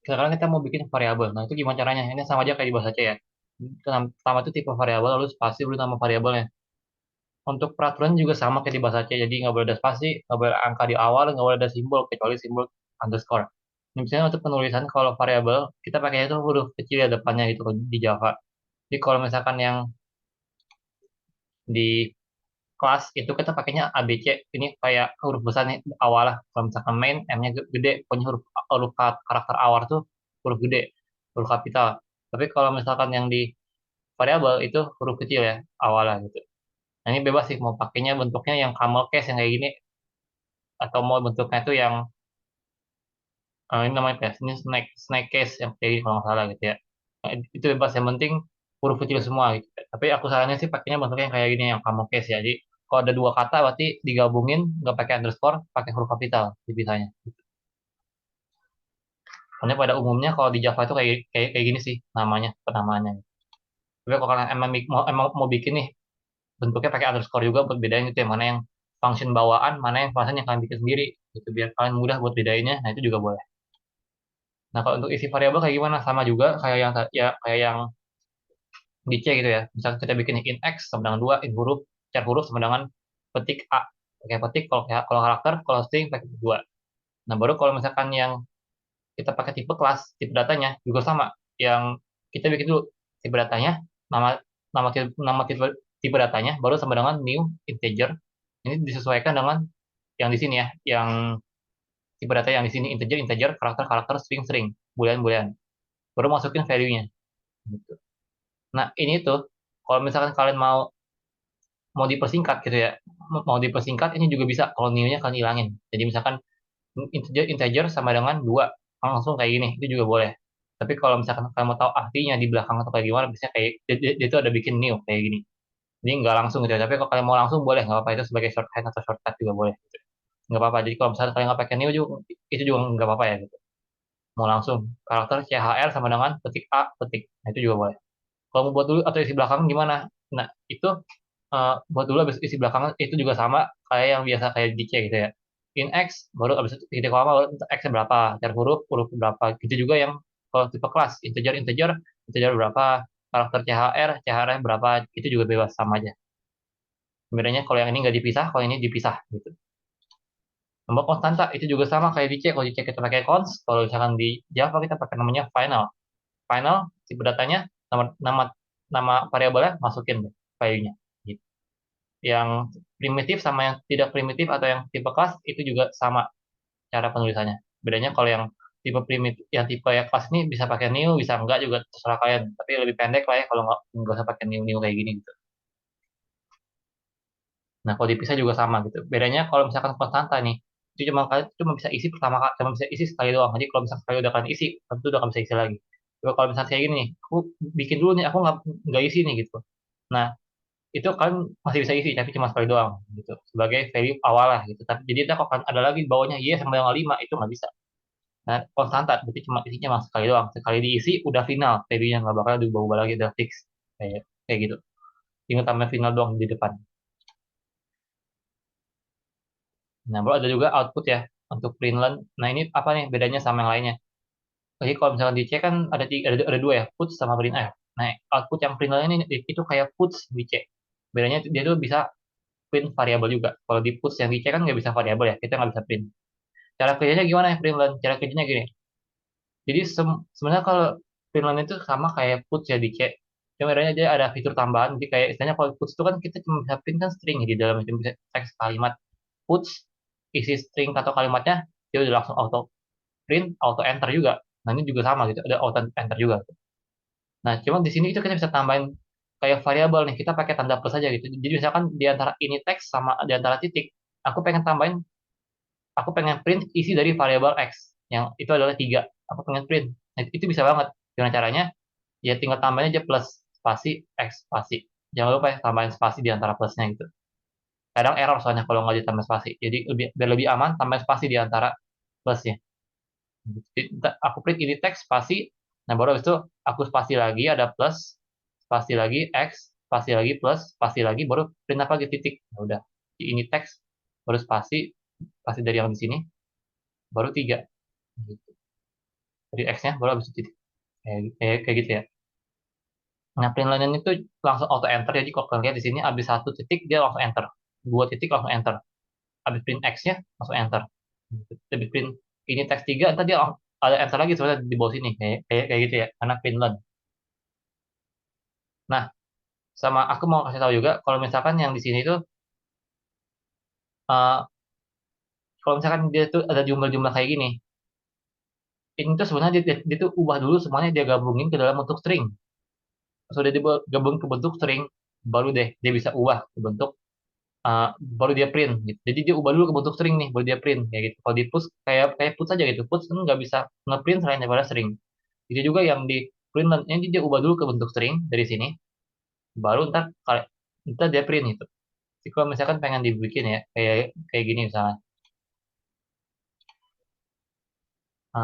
sekarang kita mau bikin variabel. Nah, itu gimana caranya? Ini sama aja kayak di bahasa C ya. Pertama itu tipe variabel, lalu spasi, lalu nama variabelnya. Untuk peraturan juga sama kayak di bahasa C, jadi nggak boleh ada spasi, nggak boleh ada angka di awal, nggak boleh ada simbol, kecuali simbol underscore. Ini misalnya untuk penulisan, kalau variabel, kita pakainya itu huruf kecil ya depannya gitu di Java. Jadi kalau misalkan yang di kelas itu kita pakainya ABC, ini kayak huruf besar nih awal lah. Kalau misalkan main, M-nya gede, pokoknya huruf karakter awal tuh huruf gede, huruf kapital. Tapi kalau misalkan yang di variabel itu huruf kecil ya awalnya gitu. Nah, ini bebas sih mau pakainya bentuknya yang camel case yang kayak gini, atau mau bentuknya itu yang ini namanya apa ya? Ini snake case yang kayak gini kalau nggak salah gitu ya. Nah, itu bebas, yang penting huruf kecil semua gitu. Tapi aku sarannya sih pakainya bentuknya yang kayak gini yang camel case ya. Jadi kalau ada dua kata berarti digabungin, nggak pakai underscore, pakai huruf kapital dipisahnya. Soalnya pada umumnya kalau di Java itu kayak kayak kayak gini sih namanya, penamaannya. Tapi kalau kalian emang mau bikin nih bentuknya pakai underscore juga buat bedain gitu ya, mana yang function bawaan, mana yang function yang kalian bikin sendiri gitu, biar kalian mudah buat bedainnya. Nah, itu juga boleh. Nah, kalau untuk isi variabel kayak gimana? Sama juga kayak yang ya kayak yang di C gitu ya. Misalnya kita bikin in X sama dengan 2, in huruf, char huruf sama dengan petik A. Pakai petik, kalau karakter, kalau string pakai 2. Nah, baru kalau misalkan yang kita pakai tipe kelas, tipe datanya juga sama. Yang kita bikin dulu tipe datanya, nama nama tipe datanya baru sama dengan new integer. Ini disesuaikan dengan yang di sini ya, yang tipe data yang di sini integer integer, karakter karakter, string string, boolean boolean. Baru masukin value-nya gitu. Nah, ini tuh kalau misalkan kalian mau mau dipersingkat gitu ya, mau dipersingkat ini juga bisa kalau new-nya kalian hilangin. Jadi misalkan integer integer sama dengan 2 langsung kayak gini, itu juga boleh. Tapi kalau misalkan kalian mau tahu artinya di belakang atau kayak gimana, biasanya kayak dia itu ada bikin new kayak gini. Jadi nggak langsung gitu ya. Tapi kalau kalian mau langsung boleh, nggak apa-apa, itu sebagai shorthand atau shortcut juga boleh. Gitu. Nggak apa-apa. Jadi kalau misalkan kalian nggak pakai new juga, itu juga nggak apa-apa ya gitu. Mau langsung karakter CHR sama dengan petik A petik, nah, itu juga boleh. Kalau mau buat dulu atau isi belakang gimana? Nah, itu buat dulu habis isi belakang itu juga sama kayak yang biasa kayak di C gitu ya. In X baru habis itu titik koma baru X berapa, cara huruf huruf berapa. Gitu juga yang kalau tipe kelas integer integer integer berapa, karakter CHR CHR berapa, itu juga bebas sama aja. Bedanya kalau yang ini nggak dipisah, kalau ini dipisah gitu. Nomor konstanta itu juga sama kayak di C. Kalau di C kita pakai const, kalau misalkan di Java kita pakai namanya final. Final tipe datanya, nama nama nama variabelnya masukin deh value-nya. Gitu. Yang primitif sama yang tidak primitif atau yang tipe kelas itu juga sama cara penulisannya. Bedanya kalau yang tipe primitif, yang tipe yang kelas ini bisa pakai new, bisa enggak juga terserah kalian. Tapi lebih pendek lah ya kalau nggak usah pakai new new kayak gini gitu. Nah, kalau dipisah juga sama gitu. Bedanya kalau misalkan konstanta nih, itu cuma kalian cuma bisa isi pertama kali, cuma bisa isi sekali doang. Jadi kalau misalkan sekali udah kalian isi, tentu udah kalian bisa isi lagi. Tapi kalau misalkan kayak gini nih, aku bikin dulu nih, aku nggak isi nih gitu. Nah, itu kan masih bisa isi tapi cuma sekali doang gitu sebagai value awal lah gitu. Tapi jadi kita kalau ada lagi bawahnya y sama dengan 5 itu nggak bisa. Nah, konstanta berarti cuma isinya cuma sekali doang, sekali diisi udah final value-nya, nggak bakal diubah-ubah lagi, udah fix kayak kayak gitu, tinggal tambah final doang di depan. Nah, baru ada juga output ya untuk println. Nah, ini apa nih bedanya sama yang lainnya? Jadi kalau misalkan di C kan ada dua ya, puts sama printf. Nah, output yang println ini itu kayak puts di C. Bedanya dia tuh bisa print variabel juga. Kalau di puts yang di C kan nggak bisa variabel ya, kita nggak bisa print. Cara kerjanya gimana ya println? Cara kerjanya gini. Jadi sebenarnya kalau println itu sama kayak puts ya di C. Cuma bedanya dia ada fitur tambahan. Jadi kayak istilahnya kalau puts itu kan kita cuma bisa print kan string ya, di dalam itu bisa teks kalimat. Puts isi string atau kalimatnya dia udah langsung auto print, auto enter juga. Nah, ini juga sama gitu, ada auto enter juga. Nah, cuma di sini itu kita bisa tambahin kayak variabel nih, kita pakai tanda plus aja gitu. Jadi misalkan di antara ini teks sama di antara titik, aku pengen tambahin, aku pengen print isi dari variabel X, yang itu adalah 3. Aku pengen print. Nah, itu bisa banget. Gimana caranya? Ya tinggal tambahin aja plus, spasi, X, spasi. Jangan lupa ya, tambahin spasi di antara plusnya gitu. Kadang error soalnya kalau nggak ditambah spasi. Jadi biar lebih aman, tambahin spasi di antara plusnya. Jadi, aku print ini teks spasi, nah baru habis itu aku spasi lagi ada plus, spasi lagi x, spasi lagi plus, spasi lagi baru print apa lagi titik. Nah, udah di ini teks baru spasi, spasi dari yang di sini baru 3 gitu. dari X-nya baru habis itu titik, kayak gitu ya. Nah, print line itu langsung auto enter, jadi kalau kalian lihat di sini habis satu titik dia langsung enter, dua titik langsung enter, habis print X-nya langsung enter. Habis print ini teks 3 ntar dia ada enter lagi sebenarnya di bawah sini, kayak gitu ya, karena print line. Nah, sama aku mau kasih tahu juga kalau misalkan yang di sini tuh eh, kalau misalkan dia tuh ada jumlah-jumlah kayak gini, ini tuh sebenarnya dia tuh ubah dulu semuanya, dia gabungin ke dalam bentuk string. Sudah digabung ke bentuk string, baru deh dia bisa ubah ke bentuk, baru dia print gitu. Jadi dia ubah dulu ke bentuk string nih, baru dia print kayak gitu. Kalau di push kayak kayak push aja gitu, push kan nggak bisa ngeprint selain daripada string. Itu juga yang di print, ini dia ubah dulu ke bentuk string dari sini, baru ntar dia print gitu. Jadi kalau misalkan pengen dibikin ya kayak kayak gini misalnya,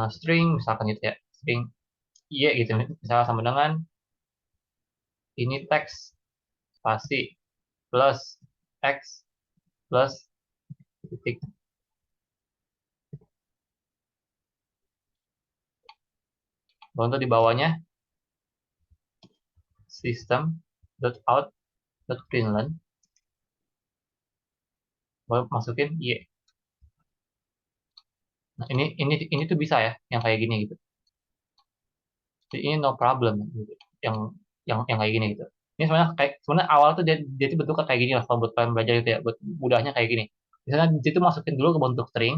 string misalkan gitu ya, string y gitu misalnya sama dengan ini teks spasi plus x plus titik. Lalu untuk di bawahnya system dot out dot println, baru masukin y. Nah, ini tuh bisa ya yang kayak gini gitu. Jadi ini no problem gitu. Yang yang kayak gini gitu. Ini sebenarnya awal tuh dia tuh bentuknya kayak gini lah kalau buat kalian belajar gitu ya, buat mudahnya kayak gini. Misalnya dia tuh masukin dulu ke bentuk string,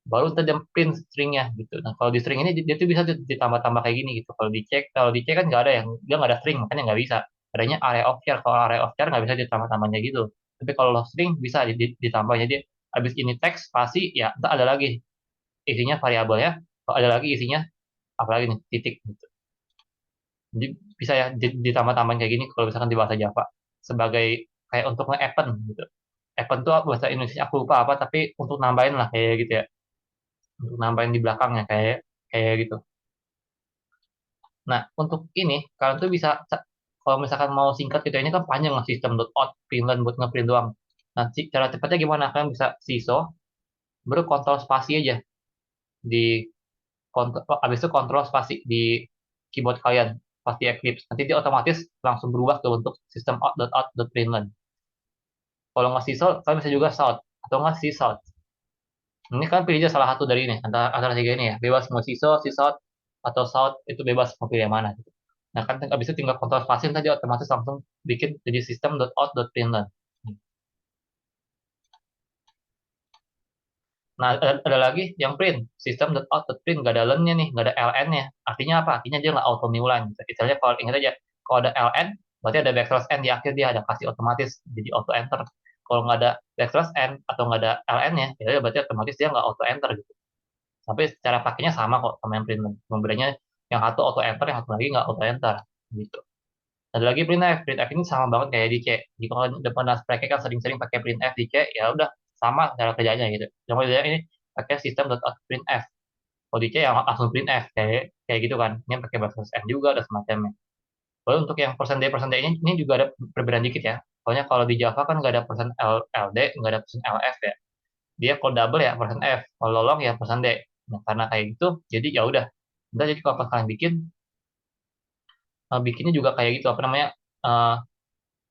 baru ntar dia print stringnya gitu. Nah, kalau di string ini dia tuh bisa ditambah-tambah kayak gini gitu. Kalau di cek kan nggak ada yang dia nggak ada string, makanya nggak bisa. Adanya array of char. Kalau array of char nggak bisa ditambah-tambahnya gitu. Tapi kalau string bisa ditambah. Jadi habis ini teks spasi ya ntar ada lagi isinya variabelnya. Kalau ada lagi isinya apalagi nih titik gitu. Jadi bisa ya ditambah-tambahin kayak gini kalau misalkan di bahasa Java sebagai kayak untuk nge-append gitu. Append tuh bahasa Indonesia aku lupa apa, tapi untuk nambahin lah kayak gitu ya, untuk nambahin di belakangnya kayak kayak gitu. Nah, untuk ini kalian tuh bisa kalau misalkan mau singkat gitu, ini kan panjang lah sistem .out println buat ngeprint doang. Nah, cara cepatnya gimana? Kalian bisa siso baru kontrol spasi aja di kontrol, habis itu kontrol spasi di keyboard kalian pas di Eclipse. Nanti dia otomatis langsung berubah ke bentuk sistem out.out.println. Kalau nggak sisal, kalian bisa juga salt atau nggak sisal. Ini kan pilih aja salah satu dari ini antara tiga ini ya. Bebas mau sisal, sisal atau salt, itu bebas mau pilih yang mana gitu. Nah kan habis itu tinggal kontrol spasi tadi otomatis langsung bikin jadi system.out.println. Nah ada lagi yang print system.out.print, nggak ada len-nya nih, nggak ada ln-nya. Artinya apa? Artinya dia nggak auto new line. Misalnya kalau ingat aja, kalau ada ln berarti ada backslash n di akhir, dia ada kasih otomatis jadi auto enter. Kalau nggak ada backslash n atau nggak ada ln-nya, ya berarti otomatis dia nggak auto enter gitu. Tapi secara pakainya sama kok sama yang print. Bedanya yang satu auto enter, yang satu lagi nggak auto enter gitu. Ada lagi printf. Printf ini sama banget kayak di C. Di kalau depan nas bracket kan sering-sering pakai printf di C, ya udah sama cara kerjanya gitu. Cuma bedanya ini pakai sistem printf. Kalau di C yang langsung printf kayak kayak gitu kan. Ini pakai backslash n juga dan semacamnya. Lalu untuk yang persen D ini juga ada perbedaan dikit ya. Soalnya kalau di Java kan nggak ada persen LD, nggak ada persen LF ya. Dia kalau double ya persen F, kalau long ya persen D. Nah, karena kayak gitu, jadi ya udah. Udah, jadi kalau kalian bikin, bikinnya juga kayak gitu, apa namanya, eh,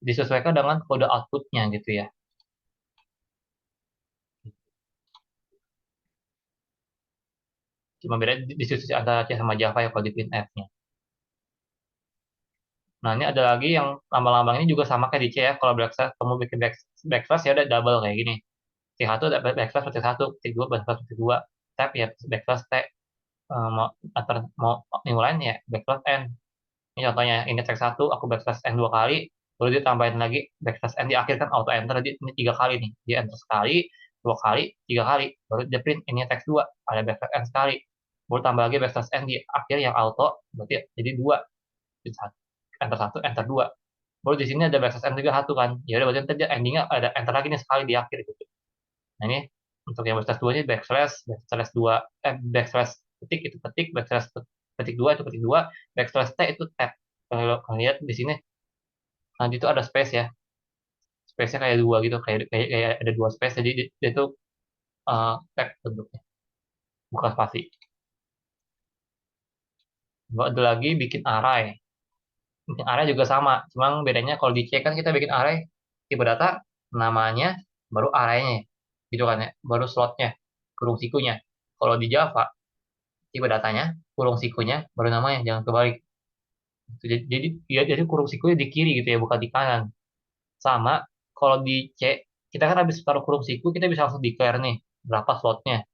disesuaikan dengan kode outputnya gitu ya. Cuma beda di sisi antara C sama Java ya kalau di printf-nya. Nah, ini ada lagi yang lambang-lambang ini juga sama kayak di C ya. Kalau backslash, kamu bikin backslash ya udah double kayak gini. C1 ada backslash petik 1, petik 2 backslash petik 2. Tab ya backslash T. Mau mau new line ya backslash N. Ini contohnya, ini teks 1, aku backslash N 2 kali, baru dia tambahin lagi backslash N di akhir kan auto enter, jadi ini 3 kali nih. Dia enter sekali, 2 kali, 3 kali, baru dia print ini teks 2, ada backslash N sekali. Baru tambah lagi backslash N di akhir yang auto, berarti jadi 2. Enter 1, enter 2. Baru di sini ada backslash N juga 1 kan. Ya udah berarti nanti dia endingnya ada enter lagi nih sekali di akhir gitu. Nah ini untuk yang backslash 2 ini backslash 2, backslash petik itu petik, backslash petik 2 itu petik 2, backslash T itu tab. Kalau kalian lihat di sini, nanti itu ada space ya. Space-nya kayak dua gitu, kayak ada dua space, jadi dia itu tab bentuknya, bukan spasi. Lalu ada lagi bikin array. Bikin array juga sama, cuma bedanya kalau di C kan kita bikin array tipe data namanya baru arraynya, gitu kan ya, baru slotnya, kurung sikunya. Kalau di Java tipe datanya kurung sikunya baru namanya, jangan kebalik. Jadi ya, jadi kurung sikunya di kiri gitu ya, bukan di kanan. Sama kalau di C kita kan habis taruh kurung siku kita bisa langsung declare nih berapa slotnya.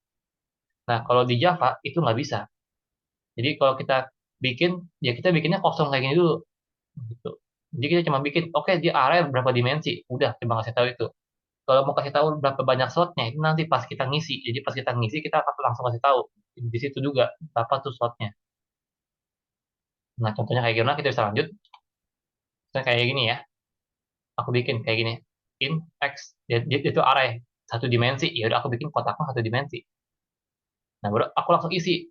Nah kalau di Java itu nggak bisa. Jadi kalau kita bikin, ya kita bikinnya kosong kayak gini dulu gitu. Jadi kita cuma bikin, oke di area berapa dimensi, udah cuma kasih tahu itu. Kalau mau kasih tahu berapa banyak slotnya itu nanti pas kita ngisi. Jadi pas kita ngisi kita akan langsung kasih tahu di situ juga berapa tuh slotnya. Nah contohnya kayak gimana kita bisa lanjut. Misalnya kayak gini ya, aku bikin kayak gini, in x, itu array satu dimensi. Ya udah aku bikin kotaknya satu dimensi. Nah baru aku langsung isi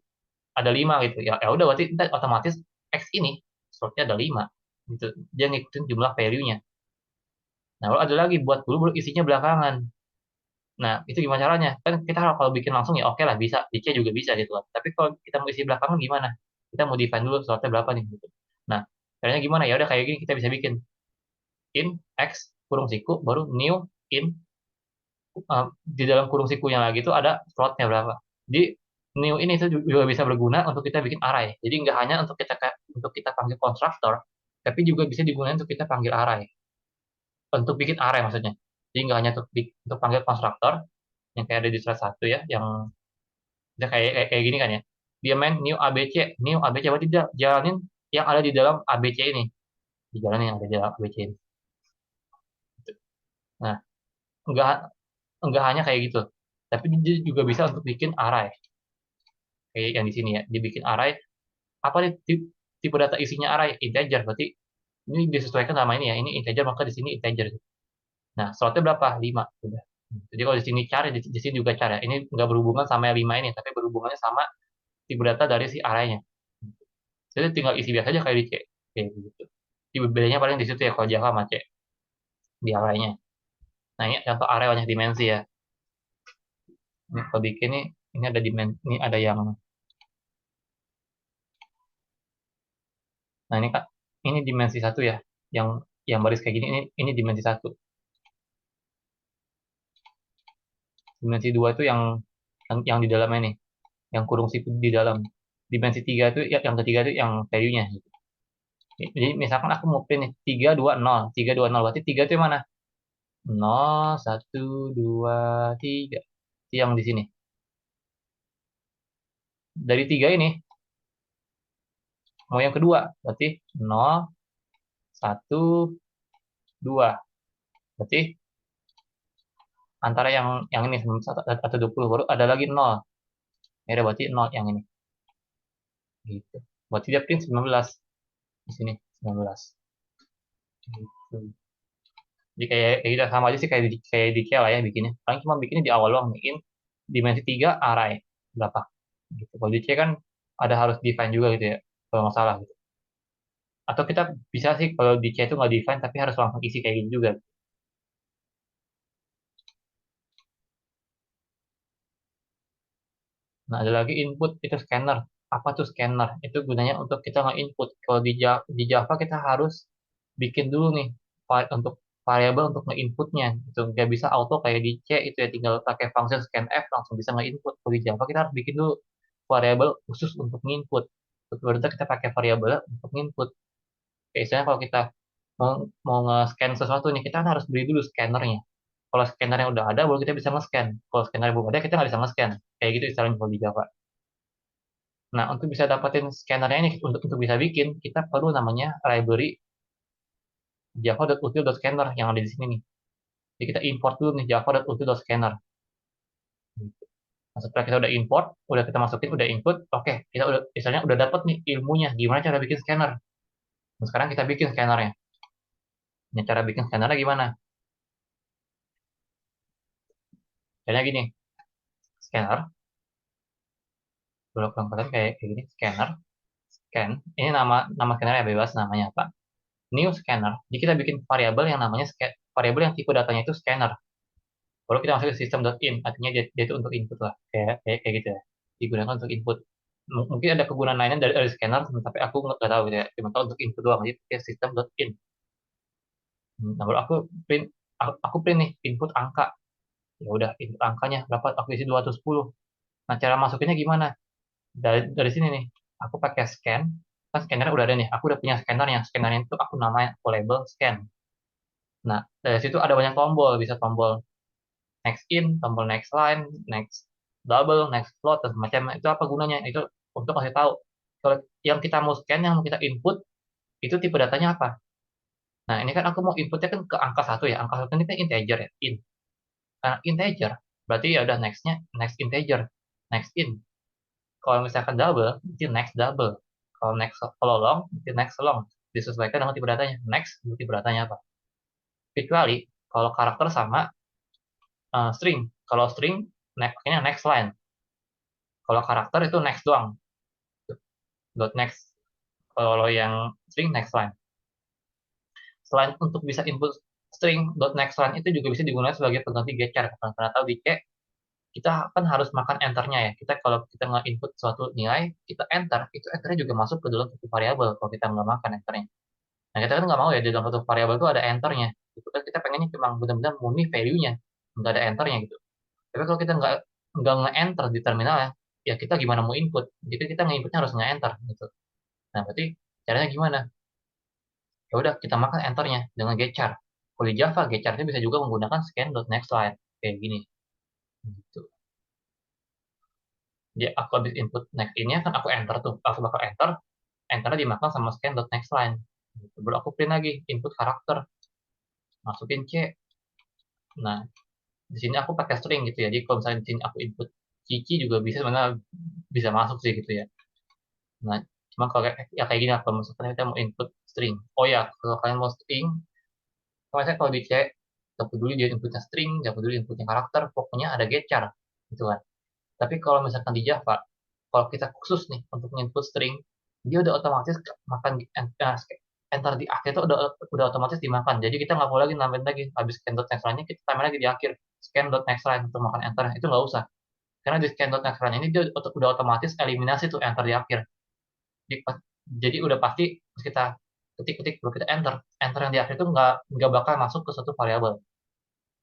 ada 5 gitu. Ya ya udah berarti ntar otomatis x ini slotnya ada 5 gitu. Dia ngikutin jumlah value-nya. Nah, lalu ada lagi buat dulu baru isinya belakangan. Nah, itu gimana caranya? Kan kita kalau bikin langsung ya oke lah bisa, di C juga bisa gitu kan. Tapi kalau kita mau isi belakangan gimana? Kita mau define dulu slotnya berapa nih gitu. Nah, caranya gimana? Ya udah kayak gini kita bisa bikin in x kurung siku baru new in, di dalam kurung sikunya lagi itu ada slotnya berapa. Di new ini itu juga bisa berguna untuk kita bikin array. Jadi nggak hanya untuk kita panggil konstruktor, tapi juga bisa digunakan untuk kita panggil array. Untuk bikin array maksudnya. Jadi nggak hanya untuk panggil konstruktor yang kayak ada di slide satu ya, yang dia kayak gini kan ya. Dia main new ABC berarti dia jalanin yang ada di dalam ABC ini, dijalanin yang ada di dalam ABC ini. Nah, nggak nggak hanya kayak gitu, tapi dia juga bisa untuk bikin array kayak yang di sini ya. Dibikin array apa nih tipe data isinya array integer, berarti ini disesuaikan nama ini ya. Ini integer maka di sini integer. Nah, slotnya berapa? 5. Udah. Jadi kalau di sini cari, di sini juga cari. Ini nggak berhubungan sama yang 5 ini, tapi berhubungannya sama tipe data dari si array-nya. Jadi tinggal isi biasa aja kayak di C. Kayak gitu. Di bedanya paling di situ ya kalau Java sama C di array-nya. Nah, ini contoh array banyak dimensi ya. Ini kalau bikin ini ada dimensi, ini ada yang, nah ini Kak, ini dimensi satu ya. Yang baris kayak gini ini dimensi satu. Dimensi dua itu yang di dalamnya nih, yang kurung siku di dalam. Dimensi tiga itu yang ketiga itu yang value-nya. Jadi misalkan aku mau print nih 320, 320 berarti 3 itu yang mana? 0, 1, 2, 3. Itu yang di sini. Dari 3 ini, mau yang kedua, berarti 0, 1, 2. Berarti antara yang ini sama 1 atau 20 baru ada lagi 0. Ya udah, berarti 0 yang ini. Gitu. Berarti dia print 19 di sini, 19. Gitu. Jadi kayak gitu sama aja sih kayak di Kia lah ya bikinnya. Paling cuma bikinnya di awal doang, bikin dimensi 3 array berapa. Gitu. Kalau di C kan ada harus define juga gitu ya, kalau nggak salah gitu. Atau kita bisa sih kalau di C itu nggak define tapi harus langsung isi kayak gitu juga. Nah, ada lagi input itu scanner. Apa tuh scanner? Itu gunanya untuk kita nge-input. Kalau di Java kita harus bikin dulu nih untuk variabel untuk nge-inputnya. Itu nggak bisa auto kayak di C itu ya, tinggal pakai function scanf langsung bisa nge-input. Kalau di Java kita harus bikin dulu variabel khusus untuk nge-input. Baru kita pakai variabel untuk nge-input. Kayak misalnya kalau kita mau nge-scan sesuatu nih, kita kan harus beli dulu scannernya. Kalau scanner yang udah ada, baru kita bisa nge-scan. Kalau scanner yang belum ada, kita nggak bisa nge-scan. Kayak gitu istilahnya kalau di Java. Nah, untuk bisa dapetin scannernya ini, untuk bisa bikin, kita perlu namanya library java.util.scanner yang ada di sini nih. Jadi kita import dulu nih java.util.scanner. Nah, setelah kita udah import, udah kita masukin, udah input, oke, kita udah misalnya udah dapet nih ilmunya, gimana cara bikin scanner. Nah, sekarang kita bikin scannernya. Nah, cara bikin scannernya gimana? Caranya gini, scanner, kalau kalian kayak gini, scanner, scan. Ini nama scanner ya bebas, namanya apa? New scanner. Jadi kita bikin variabel yang namanya variabel yang tipe datanya itu scanner. Baru kita masuk ke system.in, artinya dia itu untuk input lah, kayak gitu ya. Digunakan untuk input. Mungkin ada kegunaan lainnya dari scanner, tapi aku nggak tahu gitu ya. Cuma tahu untuk input doang, jadi pakai system.in. Nah, baru aku print nih input angka. Ya udah, input angkanya berapa? Aku isi 210. Nah, cara masukinnya gimana? Dari sini nih, aku pakai scan. Kan scanner udah ada nih. Aku udah punya scannernya. Scannernya itu aku namain aku label scan. Nah, dari situ ada banyak tombol. Bisa tombol next in, tombol next line, next double, next float, dan semacamnya. Itu apa gunanya? Itu untuk kasih tahu kalau yang kita mau scan, yang mau kita input, itu tipe datanya apa. Nah, ini kan aku mau inputnya kan ke angka satu ya. Angka satu ini kan integer ya, in. Nah, integer, berarti ya udah nextnya next integer, next in. Kalau misalkan double, berarti next double. Kalau long, berarti next long. Disesuaikan dengan tipe datanya. Next, tipe datanya apa. Kecuali kalau karakter sama string. Kalau string, pakainya next line. Kalau karakter itu next doang. Dot next. Kalau yang string, next line. Selain untuk bisa input string, dot next line itu juga bisa digunakan sebagai pengganti getter. Karena tahu di C, kita kan harus makan enternya ya. Kita kalau kita nge-input suatu nilai, kita enter, itu enternya juga masuk ke dalam satu variabel kalau kita nggak makan enternya. Nah, kita kan nggak mau ya di dalam satu variabel itu ada enternya. Itu kan kita pengennya cuma benar-benar murni value-nya, nggak ada enternya gitu. Tapi kalau kita nggak nge-enter di terminal ya, ya kita gimana mau input? Jadi kita nge-inputnya harus nge-enter gitu. Nah, berarti caranya gimana? Ya udah kita makan enternya dengan getchar. Kalau di Java, getcharnya bisa juga menggunakan scan.nextLine kayak gini. Gitu. Jadi aku habis input next ini kan aku enter tuh, aku bakal enter, enternya dimakan sama scan.nextLine. Gitu. Baru aku print lagi input karakter, masukin C. Nah, di sini aku pakai string gitu ya. Jadi kalau misalnya di sini aku input Cici juga bisa sebenarnya bisa masuk sih gitu ya. Nah, cuma kalau ya kayak gini kalau misalkan kita mau input string. Oh ya, kalau kalian mau string, kalau misalnya kalau di C, gak peduli dia inputnya string, gak peduli inputnya karakter, pokoknya ada getchar gitu kan. Tapi kalau misalkan di Java, kalau kita khusus nih untuk input string, dia udah otomatis makan enter di akhir itu udah otomatis dimakan. Jadi kita nggak perlu lagi nambahin lagi. Habis scan.next line-nya kita tambah lagi di akhir scan.next line untuk makan enter. Itu nggak usah. Karena di scan.next line ini dia udah otomatis eliminasi tuh enter di akhir. Jadi, jadi udah pasti pas kita ketik-ketik baru kita enter. Enter yang di akhir itu nggak bakal masuk ke satu variabel.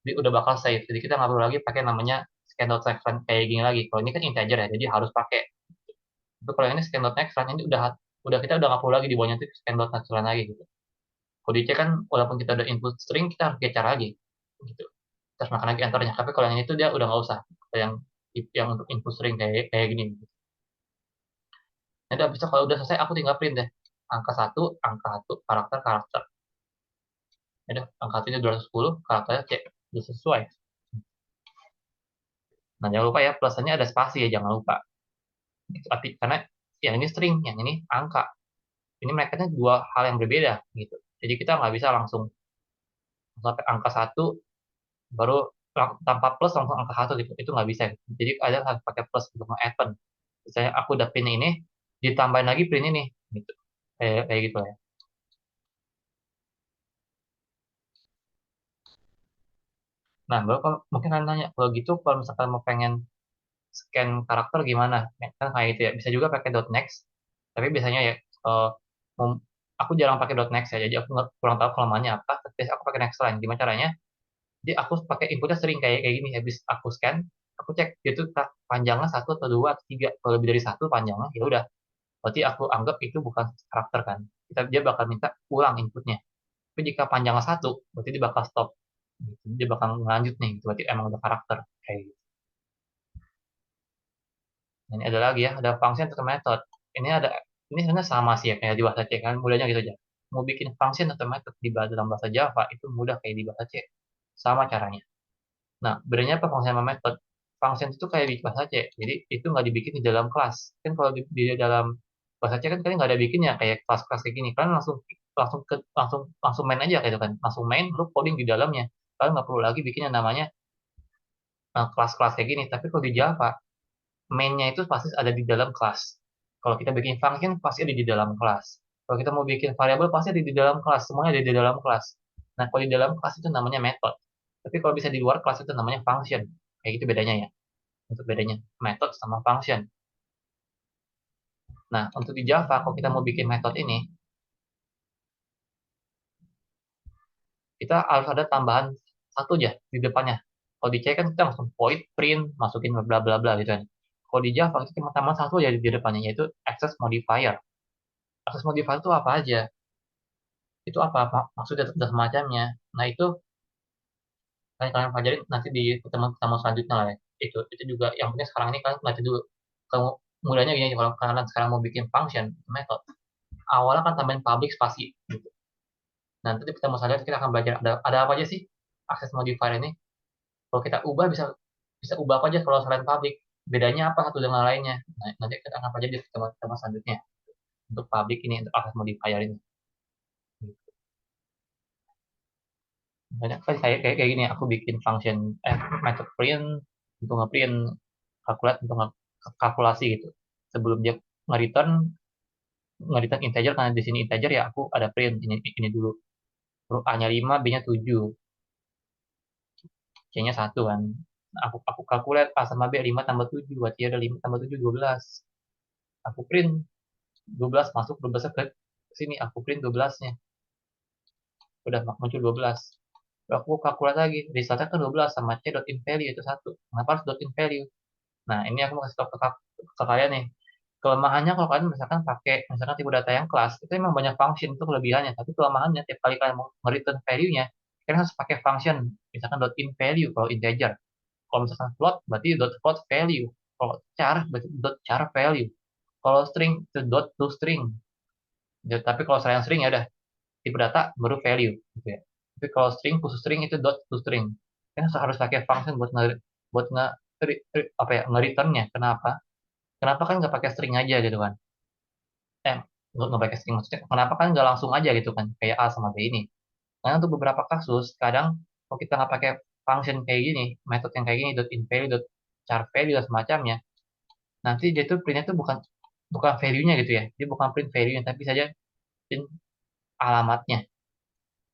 Jadi udah bakal save. Jadi kita nggak perlu lagi pakai namanya scan.next line kayak gini lagi. Kalau ini kan integer ya, jadi harus pakai. Tapi kalau ini scan.next line ini udah kita udah nggak perlu lagi di bawahnya itu scan.next line lagi gitu. Kalau di C kan walaupun kita udah input string kita harus gecar lagi gitu. Terus makan lagi enternya. Tapi kalau yang itu dia udah nggak usah. Kalau yang untuk input string kayak kayak gini. Gitu. Nah, udah bisa kalau udah selesai aku tinggal print deh. Angka satu, karakter, karakter. Ya udah, angka satunya 210, karakternya C. Udah sesuai. Nah, jangan lupa ya, plusannya ada spasi ya, jangan lupa. Gitu. Karena yang ini string, yang ini angka. Ini mereka dua hal yang berbeda gitu. Jadi kita nggak bisa langsung sampai angka satu baru tanpa plus langsung angka satu gitu. Itu nggak bisa. Jadi ada harus pakai plus untuk nge-even. Misalnya aku udah print ini, ditambahin lagi print ini gitu. Kayak gitu ya. Nah, baru kalau mungkin kalian nanya, kalau gitu kalau misalkan mau pengen scan karakter gimana? Ya, kan kayak gitu ya. Bisa juga pakai dot next. Tapi biasanya ya, mau- aku jarang pakai dot next ya. Jadi aku kurang tahu kelemahannya apa. Tapi biasanya aku pakai next line. Gimana caranya? Jadi aku pakai inputnya sering kayak kayak gini. Habis aku scan, aku cek itu panjangnya satu atau dua atau tiga. Kalau lebih dari satu panjangnya, ya udah. Berarti aku anggap itu bukan karakter kan. Dia bakal minta ulang inputnya. Tapi jika panjangnya satu, berarti dia bakal stop. Gitu. Dia bakal lanjut nih. Gitu. Berarti emang udah karakter. Kayak gitu. Nah, ini ada lagi ya, ada function atau method. Ini ada, ini sebenarnya sama sih ya kayak di bahasa C kan, mudahnya gitu aja. Mau bikin function atau method dalam bahasa Java itu mudah kayak di bahasa C. Sama caranya. Nah, bedanya apa function sama method? Function itu kayak di bahasa C, jadi itu nggak dibikin di dalam kelas. Kan kalau di dalam bahasa C kan kalian nggak ada bikinnya kayak kelas-kelas kayak gini. Kalian langsung langsung ke langsung langsung main aja kayak gitu kan, langsung main, lu coding di dalamnya. Kalian nggak perlu lagi bikin yang namanya kelas-kelas kayak gini. Tapi kalau di Java main-nya itu pasti ada di dalam kelas. Kalau kita bikin function pasti ada di dalam kelas. Kalau kita mau bikin variabel pasti ada di dalam kelas. Semuanya ada di dalam kelas. Nah, kalau di dalam kelas itu namanya method. Tapi kalau bisa di luar kelas itu namanya function. Kayak gitu bedanya ya. Untuk bedanya method sama function. Nah, untuk di Java, kalau kita mau bikin metode ini, kita harus ada tambahan satu aja di depannya. Kalau di C kan kita langsung void, print, masukin bla bla bla gitu kan. Kalau di Java kita cuma tambahan satu aja di depannya, yaitu access modifier. Access modifier itu apa aja? Itu apa maksudnya dan semacamnya. Nah, itu kalian pelajari nanti di pertemuan-pertemuan selanjutnya lah ya. Itu juga yang penting sekarang ini kalian nanti dulu. Kamu mulainya gini, kalau kalian sekarang mau bikin function, method, awalnya kan tambahin public spasi. Gitu. Nanti di pertemuan selanjutnya kita akan belajar ada apa aja sih access modifier ini. Kalau kita ubah bisa bisa ubah apa aja kalau selain public. Bedanya apa satu dengan lainnya? Nah, nanti kita akan pelajari di pertemuan selanjutnya untuk public ini, untuk access modifier ini. Banyak kan kayak gini, aku bikin function method print untuk ngeprint, calculate untuk kalkulasi gitu. Sebelum dia nge-return nge-return integer, karena di sini integer ya aku ada print ini dulu. Huruf A-nya 5, B-nya 7, C-nya 1 kan. Nah, aku calculate A sama B, 5 tambah 7, berarti ada 5 tambah 7 12. Aku print 12, masuk 12 ke sini, aku print 12-nya. Udah muncul 12. Lalu aku kalkulasi lagi, resultnya kan 12 sama C dot in value itu satu. Kenapa harus dot in value? Nah, ini aku mau kasih tahu ke kalian nih. Kelemahannya kalau kalian misalkan pakai misalkan tipe data yang kelas, itu memang banyak function, itu kelebihannya. Tapi kelemahannya tiap kali kalian mau return value-nya, kalian harus pakai function. Misalkan dot in value kalau integer. Kalau misalkan float, berarti dot float value. Kalau char, berarti dot char value. Kalau string, itu dot to string. Ya, tapi kalau saya string ya udah tipe data baru value gitu ya. Tapi kalau string khusus string itu dot to string. Kan harus pakai function buat apa ya nge-returnnya. Kenapa? Kenapa kan nggak pakai string aja gitu kan? Eh, nggak pakai string maksudnya. Kenapa kan nggak langsung aja gitu kan? Kayak A sama B ini. Karena untuk beberapa kasus, kadang kalau kita nggak pakai function kayak gini, metode yang kayak gini, dot in value, dot char value dan semacamnya, nanti dia tuh printnya tuh bukan bukan value-nya gitu ya. Dia bukan print value-nya, tapi saja print alamatnya.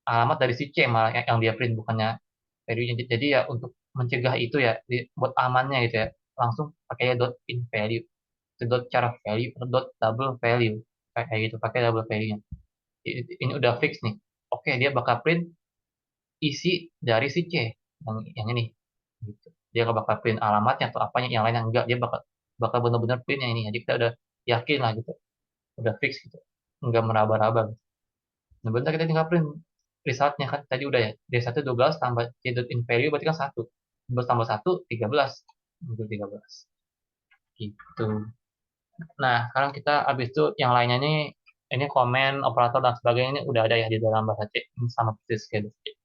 Alamat dari si C malah yang dia print, bukannya value-nya. Jadi ya untuk mencegah itu ya, buat amannya gitu ya, langsung pakai dot in value, itu dot char value, atau dot double value, kayak gitu, pakai double value-nya. Ini udah fix nih. Oke, dia bakal print isi dari si C yang ini. Gitu. Dia nggak bakal print alamatnya atau apanya, yang lain yang enggak, dia bakal bakal benar-benar print yang ini. Jadi kita udah yakin lah gitu, udah fix gitu, nggak meraba-raba gitu. Nah, bentar kita tinggal print resultnya kan tadi udah ya. D1 12 tambah C dot in value berarti kan 1. 12 tambah 1 13. Itu 13. Gitu. Nah, sekarang kita habis itu yang lainnya nih, ini komen, operator dan sebagainya ini udah ada ya di dalam bahasa C sama persis kayak gitu.